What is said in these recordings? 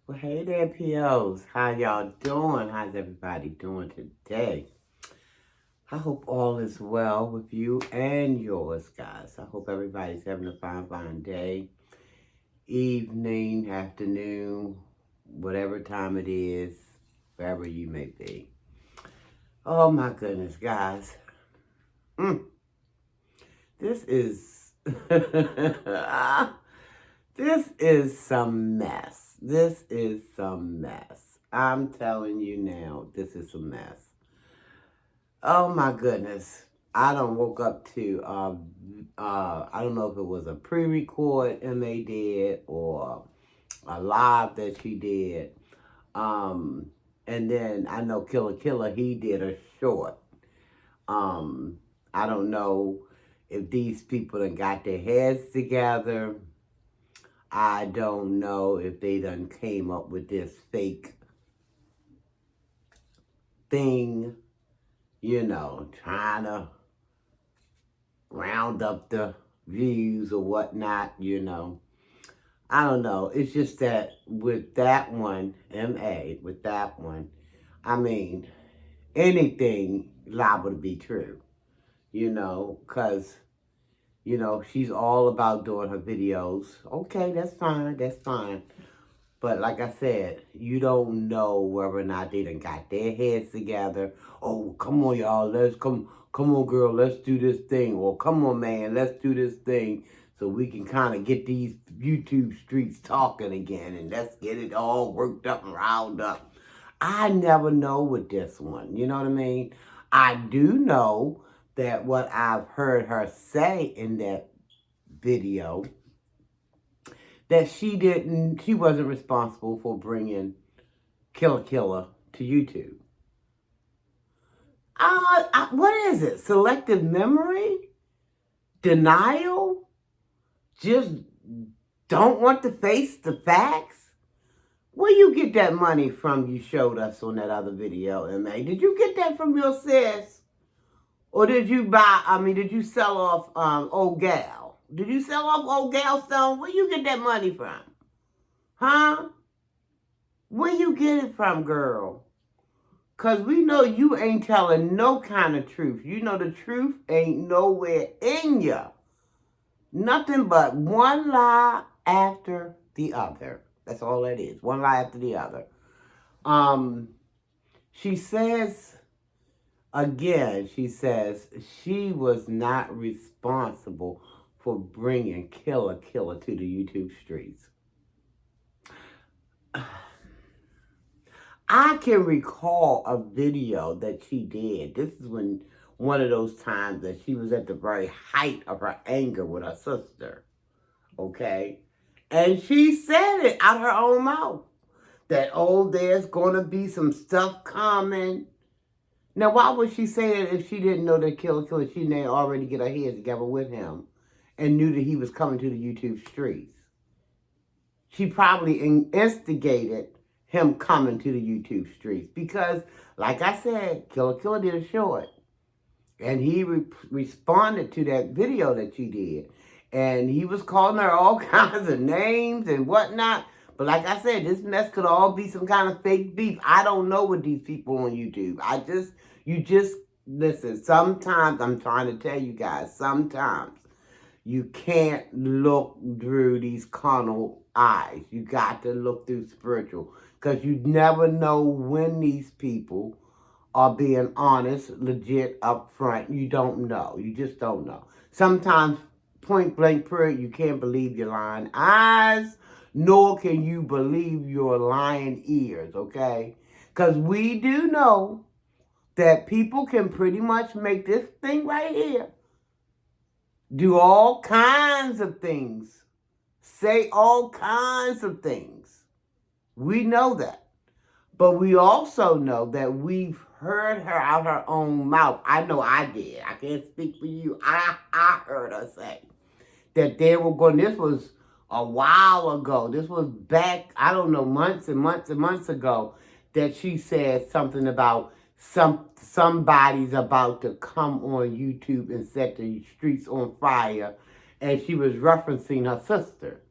Well, hey there, POs. How y'all doing? How's everybody doing today? I hope all is well with you and yours, guys. I hope everybody's having a fine day, evening, afternoon, whatever time it is, wherever you may be. Oh my goodness, guys. This is this is some mess. This is some mess. I'm telling you now, this is a mess. Oh my goodness. I done woke up to I don't know if it was a pre-record MA did or a live that she did. And then I know Killer he did a short. I don't know if these people done got their heads together. I don't know if they done came up with this fake thing, trying to round up the views or whatnot, I don't know. It's just that with that one, with that one, I mean, anything liable to be true, because, she's all about doing her videos. Okay, that's fine. But like I said, you don't know whether or not they done got their heads together. Oh, come on, y'all, come on, girl, let's do this thing. Or come on, man, let's do this thing so we can kind of get these YouTube streets talking again and let's get it all worked up and riled up. I never know with this one, you know what I mean? I do know that what I've heard her say in that video, that she wasn't responsible for bringing Killer to YouTube. What is it? Selective memory? Denial? Just don't want to face the facts? Where you get that money from you showed us on that other video, MA? Did you get that from your sis? Or did you sell off old gal? Did you sell off old gal Stone? Where you get that money from? Huh? Where you get it from, girl? Because we know you ain't telling no kind of truth. You know the truth ain't nowhere in you. Nothing but one lie after the other. That's all that is. One lie after the other. She says, again, she was not responsible for bringing Killer to the YouTube streets. I can recall a video that she did. This is when one of those times that she was at the very height of her anger with her sister. Okay? And she said it out her own mouth. That, there's going to be some stuff coming. Now, why would she say it if she didn't know that Killer, she didn't already get her head together with him and knew that he was coming to the YouTube streets? She probably instigated him coming to the YouTube streets because, like I said, Killer did a short. And he responded to that video that she did. And he was calling her all kinds of names and whatnot. But like I said, this mess could all be some kind of fake beef. I don't know with these people on YouTube. Listen, sometimes, I'm trying to tell you guys, sometimes you can't look through these carnal eyes. You got to look through spiritual. Because you never know when these people are being honest, legit, up front. You don't know. You just don't know. Sometimes, point blank period, you can't believe your lying eyes, nor can you believe your lying ears, okay? Because we do know that people can pretty much make this thing right here do all kinds of things, say all kinds of things. We know that. But we also know that we've heard her out her own mouth. I know I did. I can't speak for you. I heard her say that they were going, this was a while ago. This was back, I don't know, months and months ago, that she said something about somebody's about to come on YouTube and set the streets on fire. And she was referencing her sister.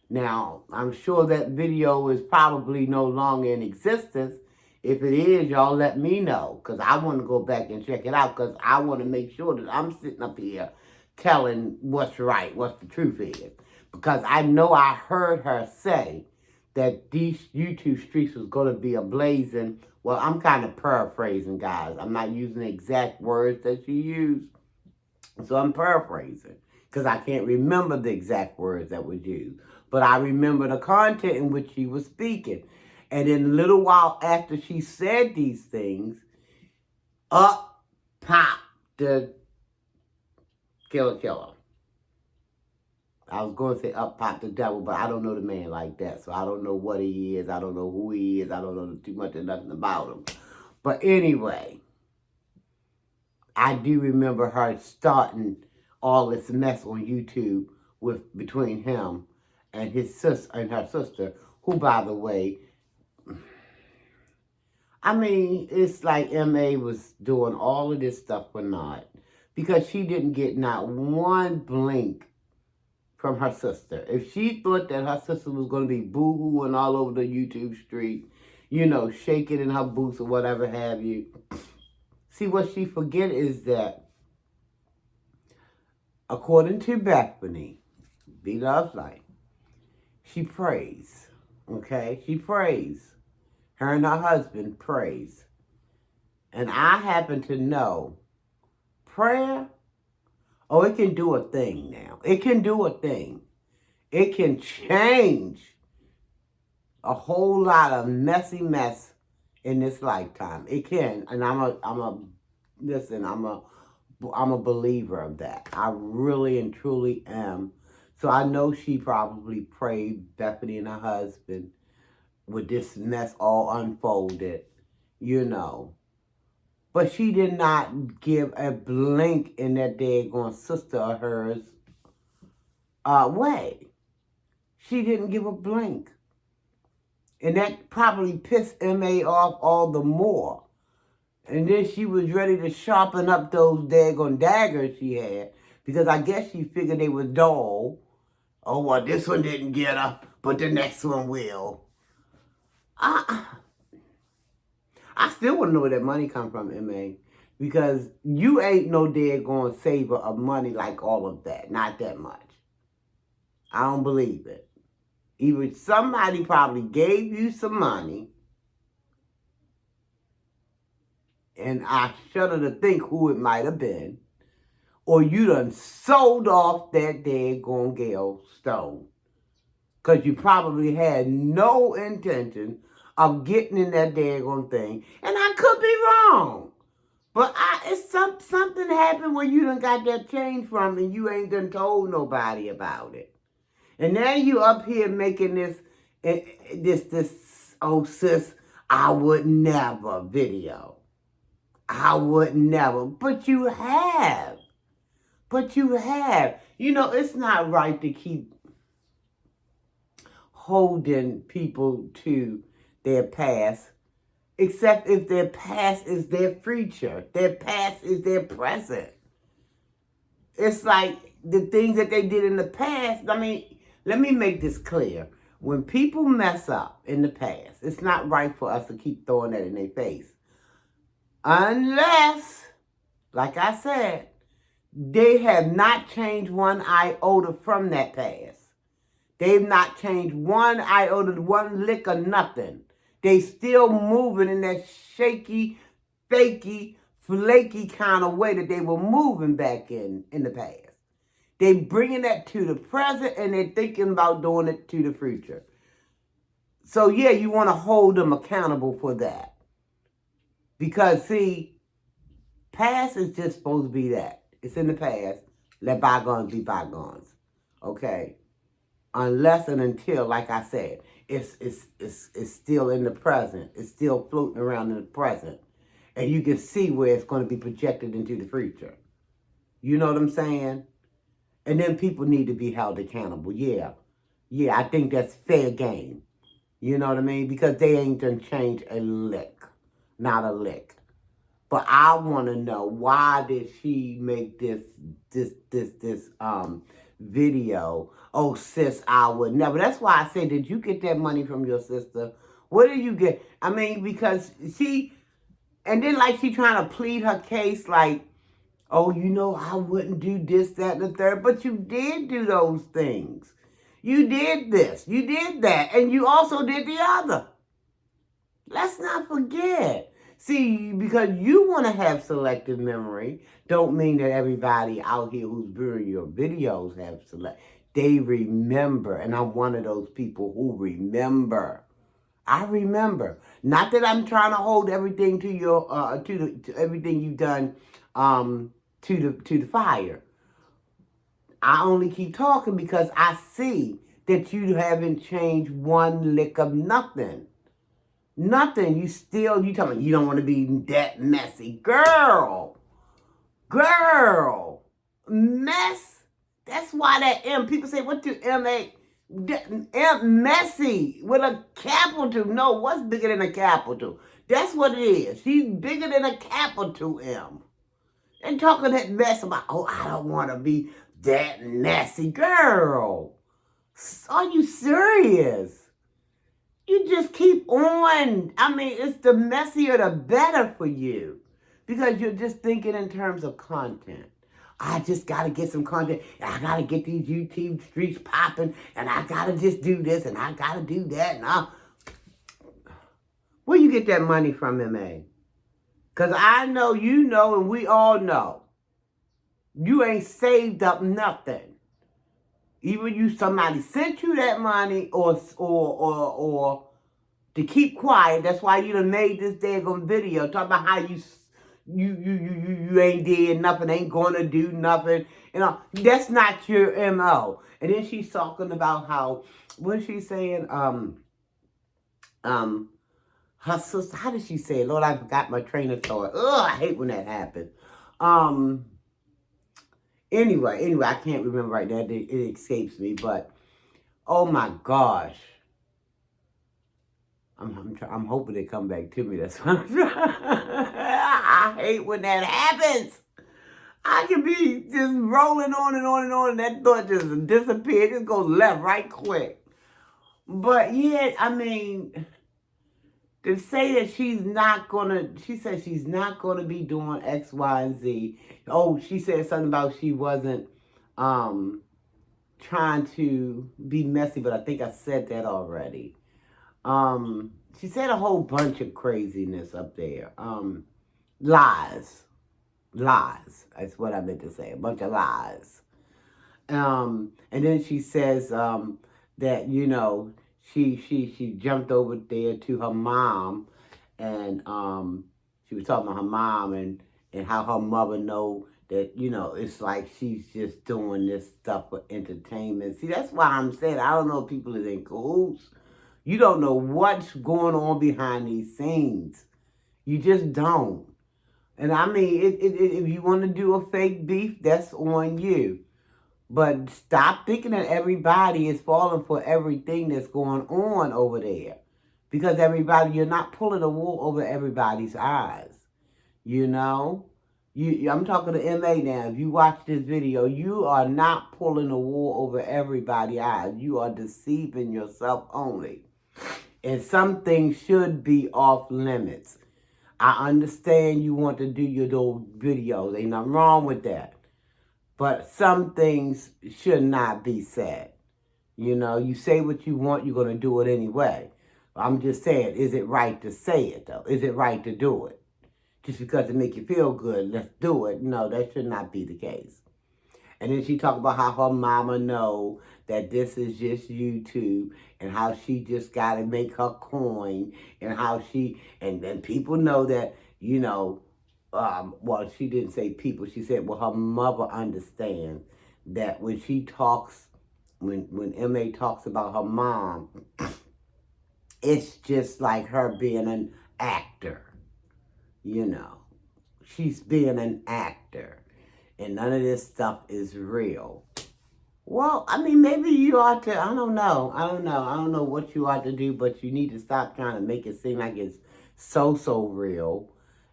Now, I'm sure that video is probably no longer in existence. If it is, y'all let me know, because I want to go back and check it out, because I want to make sure that I'm sitting up here telling what's right, what the truth is. Because I know I heard her say that these YouTube streets was going to be ablazing. Well, I'm kind of paraphrasing, guys. I'm not using the exact words that she used, so I'm paraphrasing because I can't remember the exact words that were used. But I remember the content in which she was speaking. And then a little while after she said these things, up popped the killer. I was going to say up popped the devil, but I don't know the man like that. So I don't know what he is. I don't know who he is. I don't know too much of nothing about him. But anyway, I do remember her starting all this mess on YouTube with between him and his sister and her sister, who, by the way, I mean, it's like MA was doing all of this stuff for naught because she didn't get not one blink from her sister. If she thought that her sister was going to be boo-hooing all over the YouTube street, you know, shaking in her boots or whatever have you, see, what she forget is that according to Bethany, Be Love's Life, she prays, okay? She prays. Her and her husband prays. And I happen to know prayer, oh, it can do a thing now. It can do a thing. It can change a whole lot of messy mess in this lifetime. It can. And I'm a believer of that. I really and truly am. So I know she probably prayed, Bethany and her husband, with this mess all unfolded, you know. But she did not give a blink in that daggone sister of hers way. She didn't give a blink. And that probably pissed MA off all the more. And then she was ready to sharpen up those daggone daggers she had, because I guess she figured they were dull. Oh, well, this one didn't get her, but the next one will. I still want to know where that money come from, MA. Because you ain't no daggone saver of money like all of that. Not that much. I don't believe it. Either somebody probably gave you some money, and I shudder to think who it might have been, or you done sold off that daggone Gale Stone. Because you probably had no intention of getting in that daggone thing. And I could be wrong. But it's something happened where you done got that change from and you ain't done told nobody about it. And now you up here making this, oh sis, I would never video. I would never. But you have. You know, it's not right to keep holding people to their past, except if their past is their future. Their past is their present. It's like the things that they did in the past. I mean, let me make this clear. When people mess up in the past, it's not right for us to keep throwing that in their face. Unless, like I said, they have not changed one iota from that past. They've not changed one iota, one lick of nothing. They still moving in that shaky, fakey, flaky kind of way that they were moving back in the past. They bringing that to the present and they're thinking about doing it to the future. So yeah, you want to hold them accountable for that. Because see, past is just supposed to be that. It's in the past. Let bygones be bygones. Okay? Unless and until, like I said, it's still in the present. It's still floating around in the present. And you can see where it's going to be projected into the future. You know what I'm saying? And then people need to be held accountable. Yeah, I think that's fair game. You know what I mean? Because they ain't done changed a lick. Not a lick. But I want to know, why did she make this video. Oh, sis, I would never. That's why I said, did you get that money from your sister? What did you get? I mean, because and then like she trying to plead her case like, oh, I wouldn't do this, that, and the third. But you did do those things. You did this. You did that. And you also did the other. Let's not forget. See, because you want to have selective memory, don't mean that everybody out here who's viewing your videos have They remember. And I'm one of those people who remember. I remember. Not that I'm trying to hold everything to your to everything you've done to the fire. I only keep talking because I see that you haven't changed one lick of nothing. Nothing. You talking you don't want to be that messy. Girl. Mess. That's why that M, people say, what do M-A? M, messy, with a capital. No, what's bigger than a capital? That's what it is. She's bigger than a capital M. And talking that mess about, oh, I don't want to be that messy. Girl, are you serious? You just keep on. I mean, it's the messier the better for you. Because you're just thinking in terms of content. I just got to get some content. I got to get these YouTube streets popping. And I got to just do this. And I got to do that. And where you get that money from, M.A.? Because I know, you know, and we all know. You ain't saved up nothing. Either somebody sent you that money or to keep quiet. That's why you done made this daggone video talking about how you ain't did nothing, ain't gonna do nothing. That's not your MO. And then she's talking about how, what is she saying? Her sister, how did she say it? Lord, I forgot my train of thought. Ugh, I hate when that happens. Anyway, I can't remember right now. It escapes me, but oh my gosh. I'm hoping they come back to me. That's what I'm trying. I hate when that happens. I can be just rolling on and on and on, and that thought just disappeared. Just goes left right quick. But yeah, I mean, to say that she said she's not gonna be doing X, Y, and Z. Oh, she said something about she wasn't trying to be messy, but I think I said that already. She said a whole bunch of craziness up there. Lies. That's what I meant to say. A bunch of lies. And then she says that, she jumped over there to her mom, and she was talking about her mom and how her mother know that, it's like she's just doing this stuff for entertainment. See, that's why I'm saying I don't know if people is in cahoots. You don't know what's going on behind these scenes. You just don't. And I mean, if you want to do a fake beef, that's on you. But stop thinking that everybody is falling for everything that's going on over there. Because you're not pulling the wool over everybody's eyes. I'm talking to M.A. now. If you watch this video, you are not pulling the wool over everybody's eyes. You are deceiving yourself only. And some things should be off limits. I understand you want to do your those videos. Ain't nothing wrong with that. But some things should not be said. You say what you want, you're going to do it anyway. I'm just saying, is it right to say it, though? Is it right to do it? Just because it make you feel good, let's do it. No, that should not be the case. And then she talked about how her mama know that this is just YouTube and how she just got to make her coin and how and then people know that, well, she didn't say people. She said, well, her mother understands that when she talks, when M.A. talks about her mom, it's just like her being an actor, She's being an actor. And none of this stuff is real. Well, I mean, maybe you ought to, I don't know. I don't know what you ought to do, but you need to stop trying to make it seem like it's so real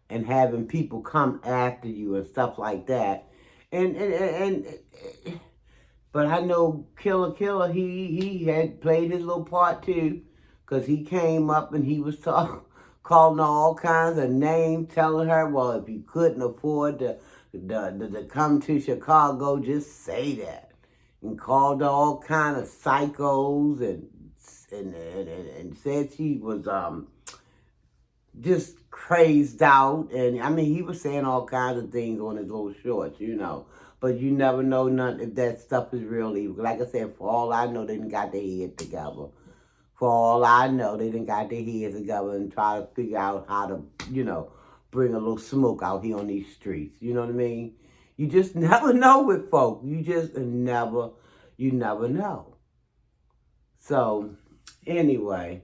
and having people come after you and stuff like that. And But I know Killer, he had played his little part too, because he came up and he was calling her all kinds of names, telling her, well, if you couldn't afford to come to Chicago, just say that. And called her all kind of psychos and said she was just crazed out. And I mean, he was saying all kinds of things on his little shorts, But you never know none if that stuff is real evil. Like I said, for all I know, they done got their head together. For all I know, they done got their heads together and try to figure out how to, bring a little smoke out here on these streets. You know what I mean? You just never know with folk. You never know. So, anyway,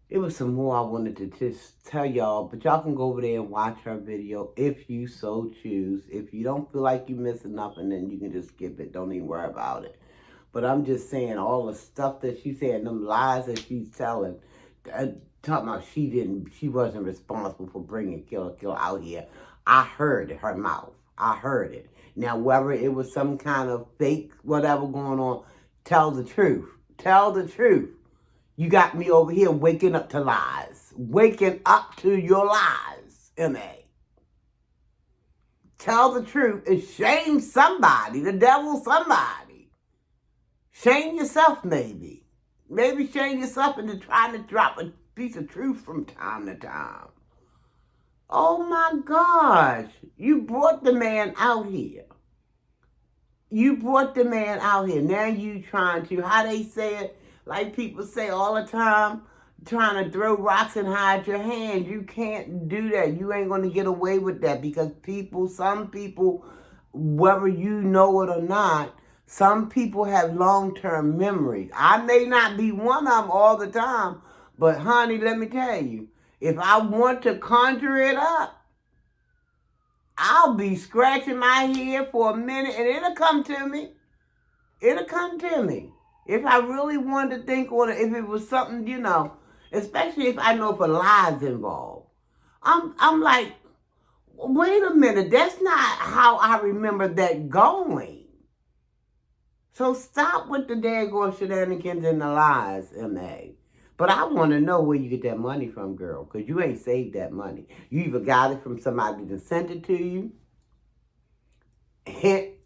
it was some more I wanted to just tell y'all, but y'all can go over there and watch her video if you so choose. If you don't feel like you're missing nothing, then you can just skip it. Don't even worry about it. But I'm just saying all the stuff that she said and them lies that she's telling, talking about she wasn't responsible for bringing Killer out here. I heard it, her mouth. I heard it. Now, whether it was some kind of fake whatever going on, tell the truth. Tell the truth. You got me over here waking up to lies. Waking up to your lies, M.A. Tell the truth and shame somebody, the devil somebody. Shame yourself maybe. Maybe shame yourself into trying to drop a piece of truth from time to time. Oh my gosh. You brought the man out here. You brought the man out here. Now you trying to, how they say it, like people say all the time, trying to throw rocks and hide your hand. You can't do that. You ain't going to get away with that because some people, whether you know it or not, some people have long-term memories. I may not be one of them all the time, but honey, let me tell you, if I want to conjure it up, I'll be scratching my head for a minute and it'll come to me. It'll come to me. If I really wanted to think on it, if it was something, especially if I know for lies involved. I'm like, wait a minute, that's not how I remember that going. So stop with the daggone shenanigans and the lies, M.A. But I want to know where you get that money from, girl, because you ain't saved that money. You either got it from somebody that sent it to you,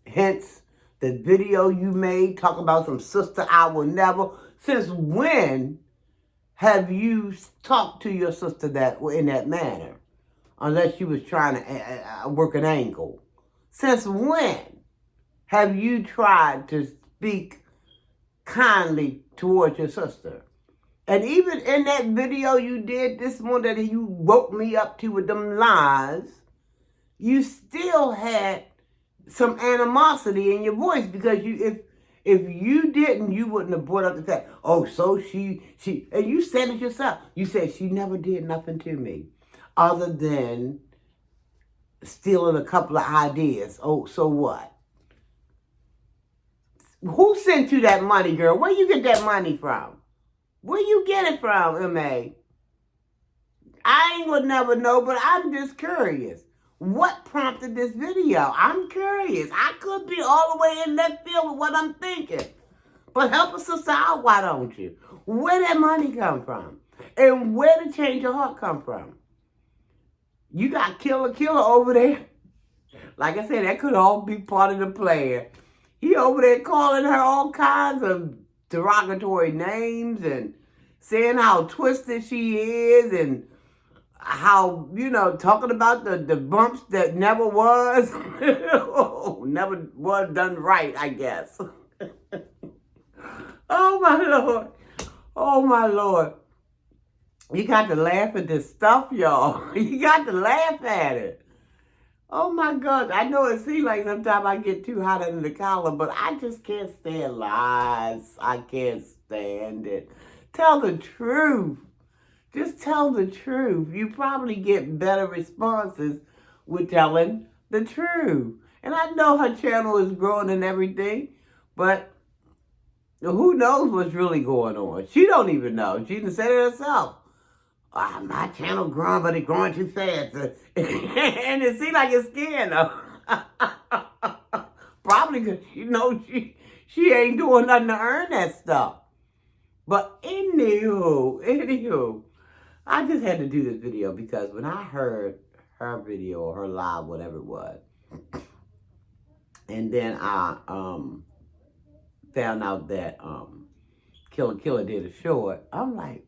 hence the video you made talking about some sister I will never. Since when have you talked to your sister in that manner? Unless you was trying to work an angle. Since when have you tried to speak kindly towards your sister? And even in that video you did this morning that you woke me up to with them lies, you still had some animosity in your voice because if you didn't, you wouldn't have brought up the fact, oh, so she, and you said it yourself. You said she never did nothing to me other than stealing a couple of ideas. Oh, so what? Who sent you that money, girl? Where you get that money from? Where you get it from, M.A.? I ain't gonna never know, but I'm just curious. What prompted this video? I'm curious. I could be all the way in left field with what I'm thinking. But help a sister out, why don't you? Where that money come from? And where did change your heart come from? You got killer over there. Like I said, that could all be part of the plan. He over there calling her all kinds of derogatory names and saying how twisted she is and how, talking about the bumps that never was. Never was done right, I guess. Oh, my Lord. Oh, my Lord. You got to laugh at this stuff, y'all. You got to laugh at it. Oh, my God. I know it seems like sometimes I get too hot under the collar, but I just can't stand lies. I can't stand it. Tell the truth. Just tell the truth. You probably get better responses with telling the truth. And I know her channel is growing and everything, but who knows what's really going on? She don't even know. She done said it herself. My channel growing, but it's growing too fast. And it seems like it's scaring her. Probably because She ain't doing nothing to earn that stuff. But anywho, I just had to do this video because when I heard her video or her live, whatever it was, and then I found out that Killer did a short, I'm like,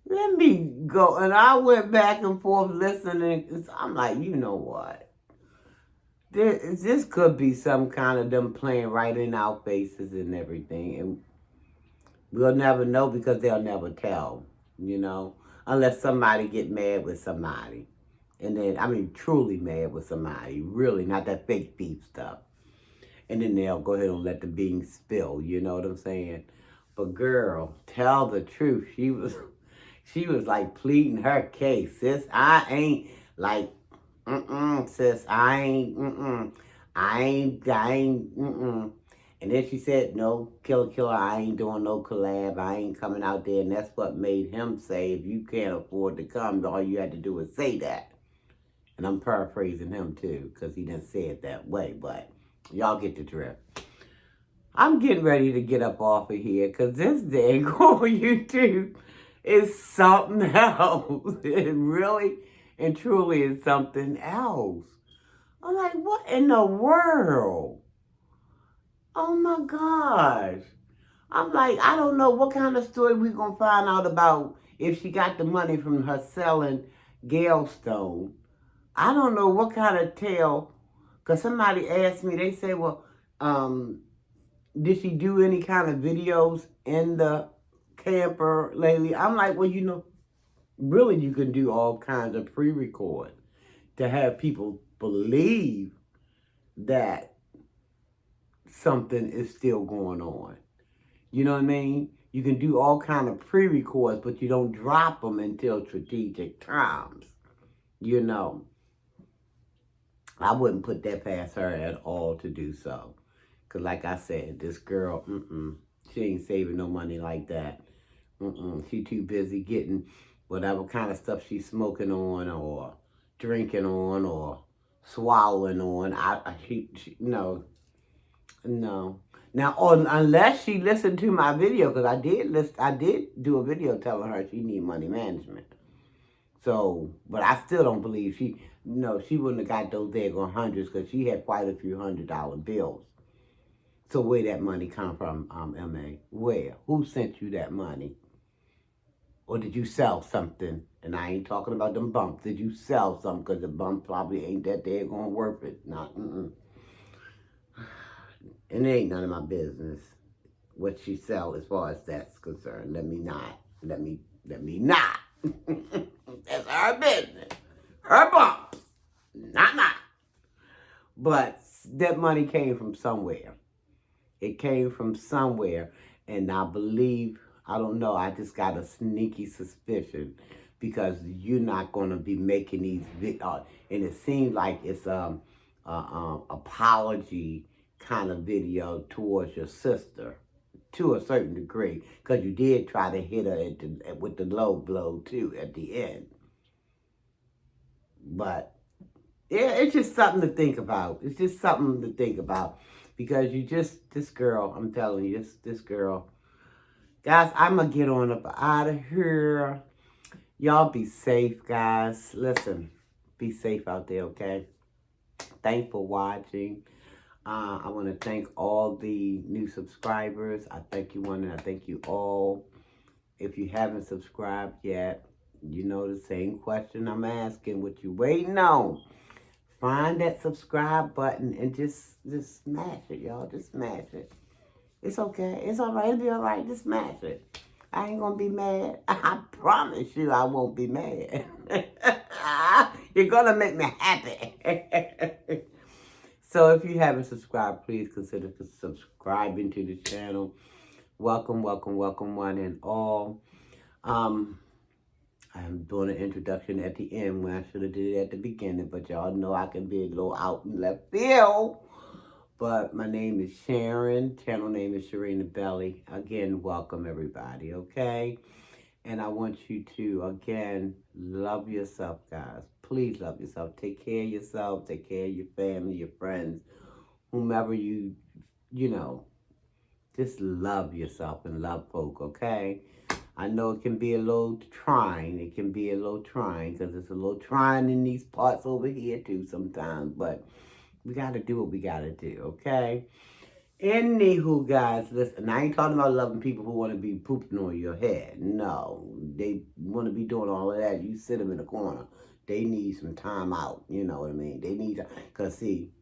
let me go. And I went back and forth listening. I'm like, you know what? This could be some kind of them playing right in our faces and everything. And we'll never know because they'll never tell, unless somebody get mad with somebody. And then, I mean, truly mad with somebody. Really, not that fake beef stuff. And then they'll go ahead and let the beans spill. You know what I'm saying? But girl, tell the truth. She was like pleading her case. Sis, I ain't like, sis, I ain't, I ain't, And then she said, no, Killer, I ain't doing no collab. I ain't coming out there. And that's what made him say, if you can't afford to come, all you had to do is say that. And I'm paraphrasing him too, because he didn't say it that way. But y'all get the drift. I'm getting ready to get up off of here, because this day on YouTube is something else. It really and truly is something else. I'm like, what in the world? Oh my gosh. I'm like, I don't know what kind of story we're going to find out about if she got the money from her selling Galestone. I don't know what kind of tale, because somebody asked me, they say, well, did she do any kind of videos in the camper lately? I'm like, well, really you can do all kinds of pre-record to have people believe that something is still going on. You know what I mean? You can do all kind of pre-records, but you don't drop them until strategic times. I wouldn't put that past her at all to do so. Because like I said, this girl, she ain't saving no money like that. She too busy getting whatever kind of stuff she's smoking on or drinking on or swallowing on. No. Now, unless she listened to my video, because I did do a video telling her she need money management. So, but I still don't believe she wouldn't have got those daggone hundreds, because she had quite a few $100 bills. So where that money come from, MA? Where? Who sent you that money? Or did you sell something? And I ain't talking about them bumps. Did you sell something? Because the bump probably ain't that daggone worth it. And it ain't none of my business what she sell as far as that's concerned. Let me not. That's her business. Her bumps. Not mine. But that money came from somewhere. It came from somewhere. And I believe, I don't know, I just got a sneaky suspicion, because you're not going to be making these videos. And it seems like it's apology kind of video towards your sister to a certain degree, because you did try to hit her with the low blow too at the end. But yeah, it's just something to think about. It's just something to think about, because this girl, I'm telling you, this girl. Guys, I'm going to get on up out of here. Y'all be safe, guys. Listen, be safe out there, okay? Thanks for watching. I want to thank all the new subscribers. I thank you one, and I thank you all. If you haven't subscribed yet, you know the same question I'm asking. What you waiting on? Find that subscribe button and just smash it, y'all. Just smash it. It's okay. It's all right. It'll be all right. Just smash it. I ain't going to be mad. I promise you I won't be mad. You're going to make me happy. So if you haven't subscribed, please consider subscribing to the channel. Welcome, welcome, welcome, one and all. I'm doing an introduction at the end when I should have did it at the beginning, but y'all know I can be a little out in left field. But my name is Sharon. Channel name is Sharina Belly. Again, welcome everybody, okay? And I want you to, again, love yourself, guys. Please love yourself. Take care of yourself. Take care of your family, your friends, whomever you know. Just love yourself and love folk, okay? I know it can be a little trying. It can be a little trying because it's a little trying in these parts over here too sometimes. But we got to do what we got to do, okay? Anywho, guys, listen, I ain't talking about loving people who want to be pooping on your head. No, they want to be doing all of that. You sit them in the corner. They need some time out. You know what I mean? They need, because see,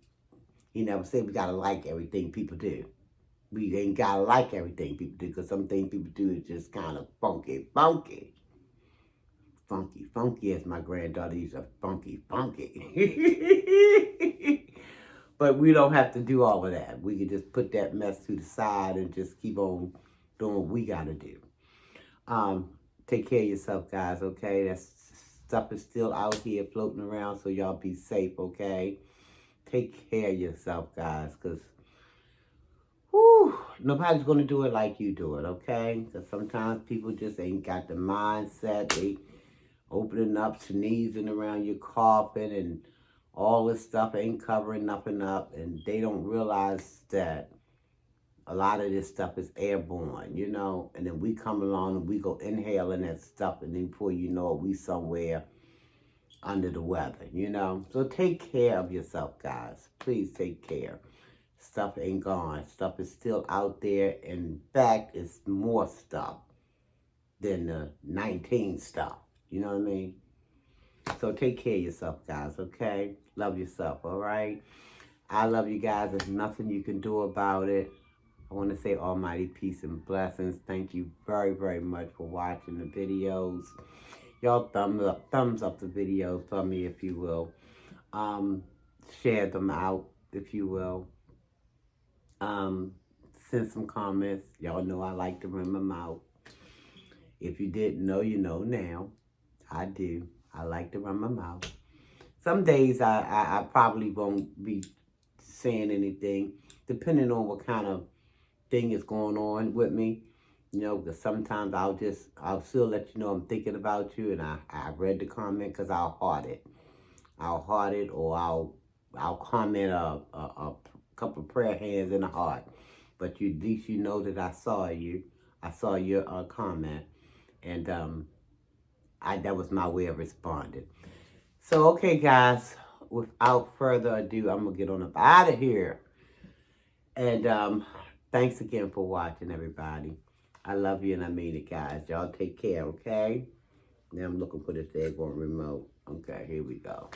he never said we got to like everything people do. We ain't got to like everything people do because some things people do is just kind of funky. Funky, as my granddaughter used to funky. But we don't have to do all of that. We can just put that mess to the side and just keep on doing what we got to do. Take care of yourself, guys, okay? That stuff is still out here floating around, so y'all be safe, okay? Take care of yourself, guys, because nobody's going to do it like you do it, okay? Because sometimes people just ain't got the mindset. They opening up, sneezing around your coffin, and all this stuff ain't covering nothing up, and they don't realize that a lot of this stuff is airborne, you know, and then we come along and we go inhaling that stuff, and then before you know it, we somewhere under the weather, you know. So take care of yourself, guys. Please take care. Stuff ain't gone. Stuff is still out there. In fact, it's more stuff than the 19 stuff. You know what I mean? So take care of yourself, guys, okay? Love yourself, all right? I love you guys. There's nothing you can do about it. I want to say almighty peace and blessings. Thank you very, very much for watching the videos. Y'all thumbs up the videos for me, if you will. Share them out, if you will. Send some comments. Y'all know I like to run my mouth. If you didn't know, you know now. I do. I like to run my mouth. Some days I probably won't be saying anything, depending on what kind of thing is going on with me. You know, because sometimes I'll still let you know I'm thinking about you, and I read the comment because I'll heart it. Or I'll comment a couple of prayer hands in the heart. But at least you know that I saw you. I saw your comment, and that was my way of responding. So, okay, guys, without further ado, I'm going to get on up out of here. And thanks again for watching, everybody. I love you and I mean it, guys. Y'all take care, okay? Now I'm looking for this daggone remote. Okay, here we go.